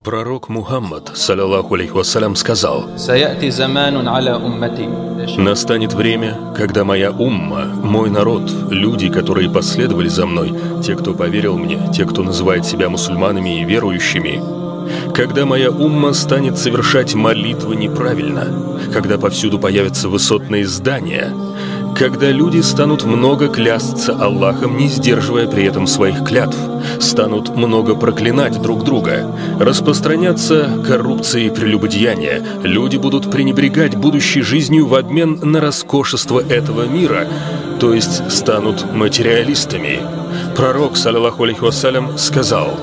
Пророк Мухаммад, саллаллаху алейхи вассалям, сказал: «Настанет время, когда моя умма, мой народ, люди, которые последовали за мной, те, кто поверил мне, те, кто называет себя мусульманами и верующими, когда моя умма станет совершать молитвы неправильно, когда повсюду появятся высотные здания, когда люди станут много клясться Аллахом, не сдерживая при этом своих клятв, станут много проклинать друг друга, распространяться коррупция и прелюбодеяние, люди будут пренебрегать будущей жизнью в обмен на роскошество этого мира, то есть станут материалистами». Пророк, саллаллаху алейхи вассалям, сказал: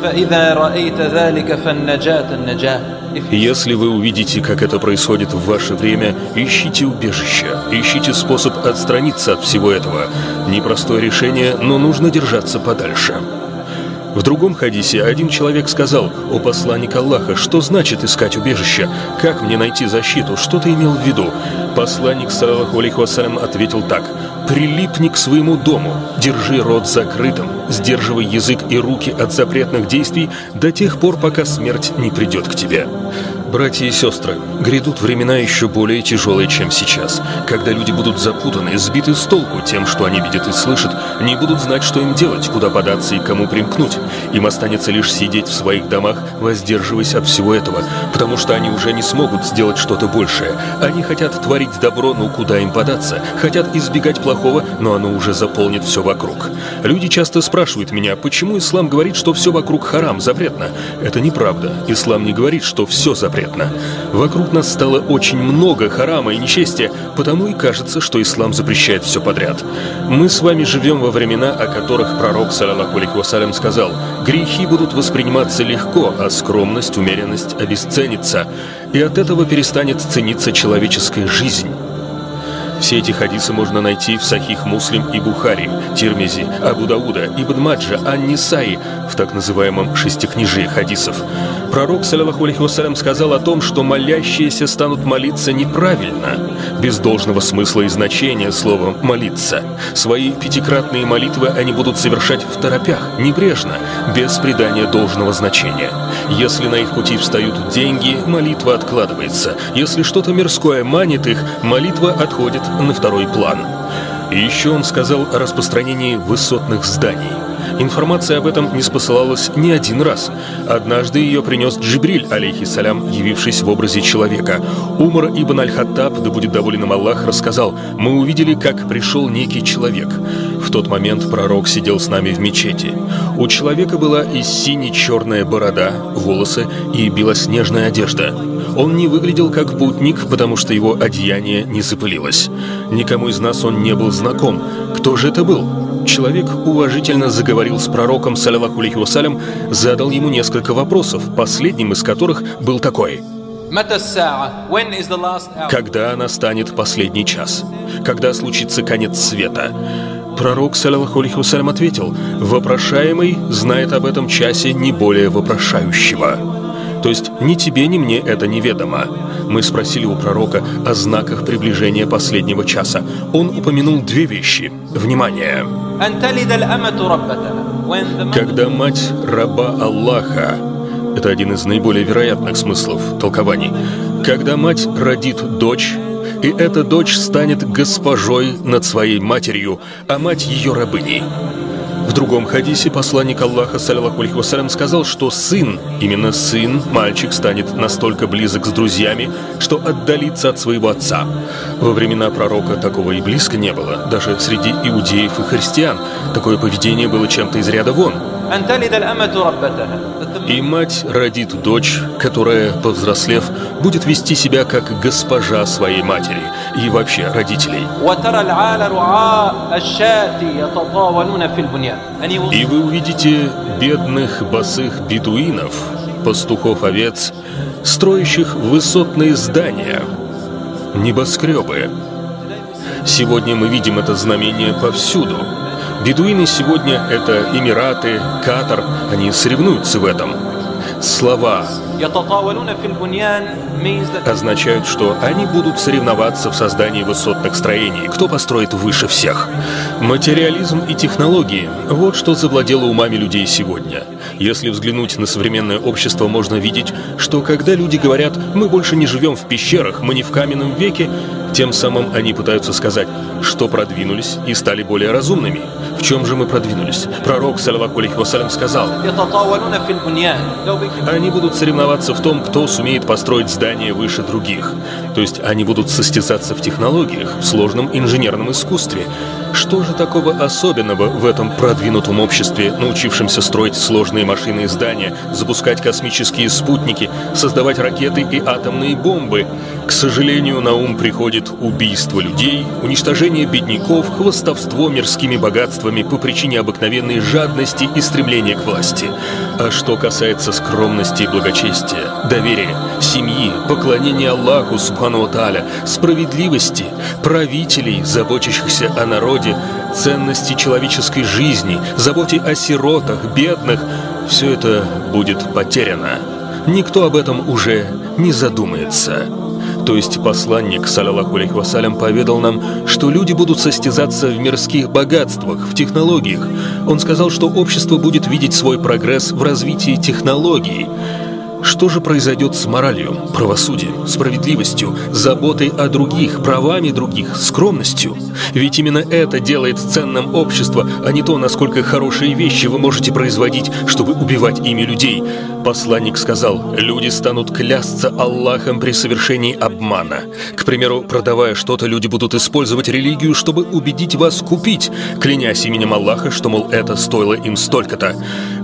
«Если вы увидите, как это происходит в ваше время, ищите убежища, ищите способ отстраниться от всего этого. Непростое решение, но нужно держаться подальше». В другом хадисе один человек сказал: «О посланник Аллаха, что значит искать убежище? Как мне найти защиту? Что ты имел в виду?» Посланник, саллаллаху алейхи вассалям, ответил так: «Прилипни к своему дому, держи рот закрытым, сдерживай язык и руки от запретных действий до тех пор, пока смерть не придет к тебе». Братья и сестры, грядут времена еще более тяжелые, чем сейчас, когда люди будут запутаны, сбиты с толку тем, что они видят и слышат, не будут знать, что им делать, куда податься и кому примкнуть. Им останется лишь сидеть в своих домах, воздерживаясь от всего этого, потому что они уже не смогут сделать что-то большее. Они хотят творить добро, но куда им податься? Хотят избегать плохого, но оно уже заполнит все вокруг. Люди часто спрашивают меня, почему ислам говорит, что все вокруг харам, запретно? Это неправда. Ислам не говорит, что все запретно. Вокруг нас стало очень много харама и нечестия, потому и кажется, что ислам запрещает все подряд. Мы с вами живем во времена, о которых пророк, саллаллаху алейхи вассалям, сказал: «Грехи будут восприниматься легко, а скромность, умеренность обесценится, и от этого перестанет цениться человеческая жизнь». Все эти хадисы можно найти в Сахих Муслим и Бухари, Тирмизи, Абу Дауда, Ибн Маджа, Ан-Нисаи, в так называемом шестикнижии хадисов. Пророк, саллаллаху алейхи вассалям, сказал о том, что молящиеся станут молиться неправильно, без должного смысла и значения слова «молиться». Свои пятикратные молитвы они будут совершать второпях, небрежно, без придания должного значения. Если на их пути встают деньги, молитва откладывается. Если что-то мирское манит их, молитва отходит на второй план. И еще он сказал о распространении высотных зданий. Информация об этом не спосылалась ни один раз. Однажды ее принес Джибриль, алейхиссалям, явившись в образе человека. Умар ибн аль-Хаттаб, да будет доволен им Аллах, рассказал: «Мы увидели, как пришел некий человек. В тот момент пророк сидел с нами в мечети. У человека была и сине-черная борода, волосы и белоснежная одежда. Он не выглядел как путник, потому что его одеяние не запылилось. Никому из нас он не был знаком. Кто же это был?» Человек уважительно заговорил с пророком, саллаллаху алейхи вассалям, задал ему несколько вопросов, последним из которых был такой: «Когда настанет последний час? Когда случится конец света?» Пророк, саллаллаху алейхи вассалям, ответил: «Вопрошаемый знает об этом часе не более вопрошающего». То есть ни тебе, ни мне это неведомо. Мы спросили у пророка о знаках приближения последнего часа. Он упомянул две вещи. Внимание! Когда мать раба Аллаха, это один из наиболее вероятных смыслов толкований, когда мать родит дочь, и эта дочь станет госпожой над своей матерью, а мать ее рабыней. В другом хадисе посланник Аллаха, саллаллаху алейхи вассалям, сказал, что сын, именно сын, мальчик, станет настолько близок с друзьями, что отдалится от своего отца. Во времена пророка такого и близко не было, даже среди иудеев и христиан. Такое поведение было чем-то из ряда вон. И мать родит дочь, которая, повзрослев, будет вести себя как госпожа своей матери и вообще родителей. И вы увидите бедных босых бедуинов, пастухов овец, строящих высотные здания, небоскребы. Сегодня мы видим это знамение повсюду. Бедуины сегодня — это Эмираты, Катар, они соревнуются в этом. Слова означают, что они будут соревноваться в создании высотных строений, кто построит выше всех. Материализм и технологии — вот что завладело умами людей сегодня. Если взглянуть на современное общество, можно видеть, что когда люди говорят «мы больше не живем в пещерах, мы не в каменном веке», тем самым они пытаются сказать, что продвинулись и стали более разумными. В чем же мы продвинулись? Пророк, саллаллаху алейхи вассалям, сказал: они будут соревноваться в том, кто сумеет построить здание выше других. То есть они будут состязаться в технологиях, в сложном инженерном искусстве. Что же такого особенного в этом продвинутом обществе, научившемся строить сложные машины и здания, запускать космические спутники, создавать ракеты и атомные бомбы? К сожалению, на ум приходит убийство людей, уничтожение бедняков, хвастовство мирскими богатствами по причине обыкновенной жадности и стремления к власти. А что касается скромности и благочестия, доверия, семьи, поклонения Аллаху Субхану ва Тааля, справедливости, правителей, заботящихся о народе, ценности человеческой жизни, заботе о сиротах, бедных, все это будет потеряно. Никто об этом уже не задумается. То есть посланник, саллаллаху алейхи вассалям, поведал нам, что люди будут состязаться в мирских богатствах, в технологиях. Он сказал, что общество будет видеть свой прогресс в развитии технологий. Что же произойдет с моралью, правосудием, справедливостью, заботой о других, правами других, скромностью? Ведь именно это делает ценным общество, а не то, насколько хорошие вещи вы можете производить, чтобы убивать ими людей. Посланник сказал: люди станут клясться Аллахом при совершении обмана. К примеру, продавая что-то, люди будут использовать религию, чтобы убедить вас купить, клянясь именем Аллаха, что, мол, это стоило им столько-то.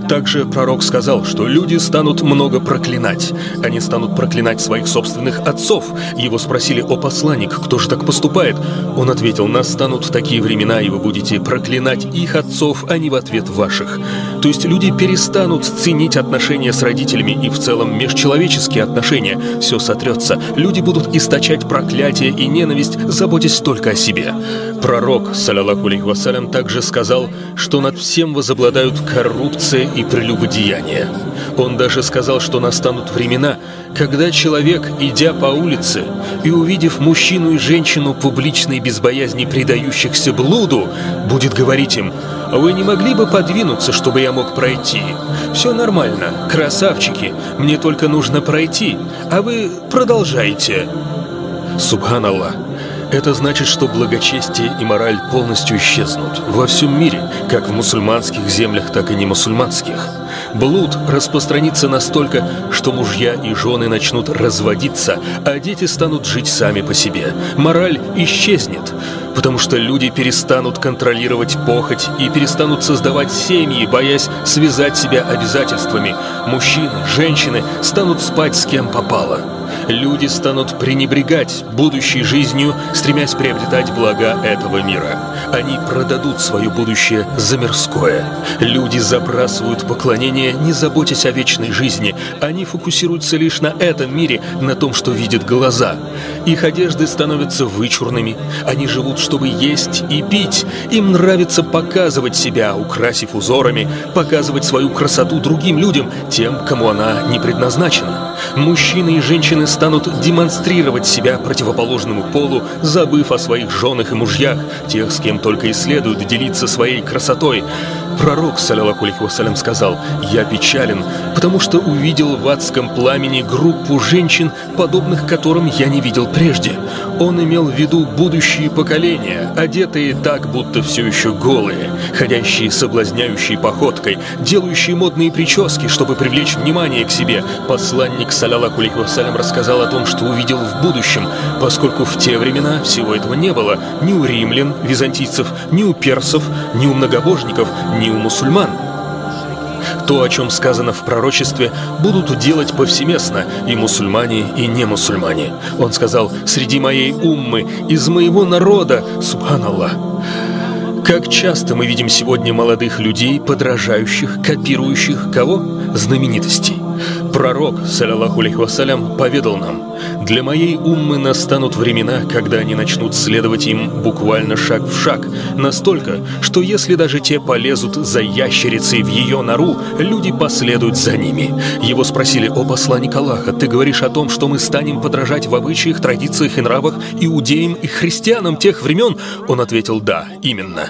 Также пророк сказал, что люди станут много проклинать. Они станут проклинать своих собственных отцов. Его спросили: о посланник, кто же так поступает? Он ответил: настанут такие времена, и вы будете проклинать их отцов, а не в ответ ваших. То есть люди перестанут ценить отношения с родителями и в целом межчеловеческие отношения. Все сотрется. Люди будут источать проклятие и ненависть, заботясь только о себе. Пророк, саллаллаху алейхи вассалям, также сказал, что над всем возобладают коррупция и прелюбодеяние. Он даже сказал, что настанут времена, когда человек, идя по улице и увидев мужчину и женщину публичной без боязни предающихся блуду, будет говорить им: «Вы не могли бы подвинуться, чтобы я мог пройти? Все нормально, красавчики, мне только нужно пройти, а вы продолжайте». Субханаллах. Это значит, что благочестие и мораль полностью исчезнут во всем мире, как в мусульманских землях, так и не мусульманских. Блуд распространится настолько, что мужья и жены начнут разводиться, а дети станут жить сами по себе. Мораль исчезнет, потому что люди перестанут контролировать похоть и перестанут создавать семьи, боясь связать себя обязательствами. Мужчины, женщины станут спать с кем попало. Люди станут пренебрегать будущей жизнью, стремясь приобретать блага этого мира. Они продадут свое будущее за мирское. Люди забрасывают поклонение, не заботясь о вечной жизни. Они фокусируются лишь на этом мире, на том, что видят глаза. Их одежды становятся вычурными. Они живут, чтобы есть и пить. Им нравится показывать себя, украсив узорами, показывать свою красоту другим людям, тем, кому она не предназначена. Мужчины и женщины станут демонстрировать себя противоположному полу, забыв о своих женах и мужьях, тех, с кем только и следует делиться своей красотой. Пророк, саллаллаху алейхи вассалям, сказал: «Я печален, потому что увидел в адском пламени группу женщин, подобных которым я не видел прежде». Он имел в виду будущие поколения, одетые так, будто все еще голые, ходящие соблазняющей походкой, делающие модные прически, чтобы привлечь внимание к себе. Посланник, саллаллаху алейхи вассалям, рассказал о том, что увидел в будущем, поскольку в те времена всего этого не было ни у римлян, византийцев, ни у персов, ни у многобожников, ни у мусульман. То, о чем сказано в пророчестве, будут делать повсеместно и мусульмане, и не мусульмане. Он сказал: «Среди моей уммы, из моего народа». Субханаллах. Как часто мы видим сегодня молодых людей, подражающих, копирующих кого? Знаменитостей. Пророк, саллаллаху алейхи вассалям, поведал нам: «Для моей уммы настанут времена, когда они начнут следовать им буквально шаг в шаг, настолько, что если даже те полезут за ящерицей в ее нору, люди последуют за ними». Его спросили: «О посланник Аллаха, ты говоришь о том, что мы станем подражать в обычаях, традициях и нравах иудеям и христианам тех времен?» Он ответил: «Да, именно».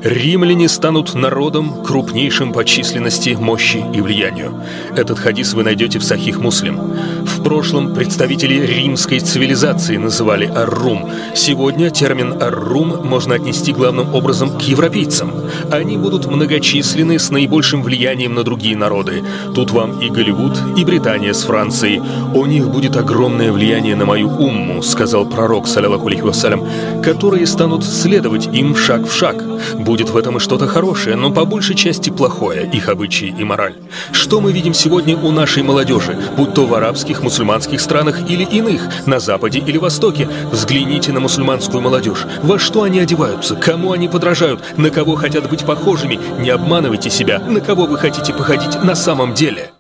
Римляне станут народом, крупнейшим по численности, мощи и влиянию. Этот хадис вы найдете в Сахих Муслим. В прошлом представители римской цивилизации называли ар-Рум. Сегодня термин ар-Рум можно отнести главным образом к европейцам. Они будут многочисленны, с наибольшим влиянием на другие народы. Тут вам и Голливуд, и Британия с Францией. У них будет огромное влияние на мою умму, сказал пророк, саллаллаху алейхи вассалям, которые станут следовать им шаг в шаг. Будет в этом и что-то хорошее, но по большей части плохое, их обычаи и мораль. Что мы видим сегодня у нашей молодежи, будь то в арабских, мусульманских странах или иных, на Западе или Востоке? Взгляните на мусульманскую молодежь. Во что они одеваются, кому они подражают, на кого хотят быть похожими? Не обманывайте себя, на кого вы хотите походить на самом деле.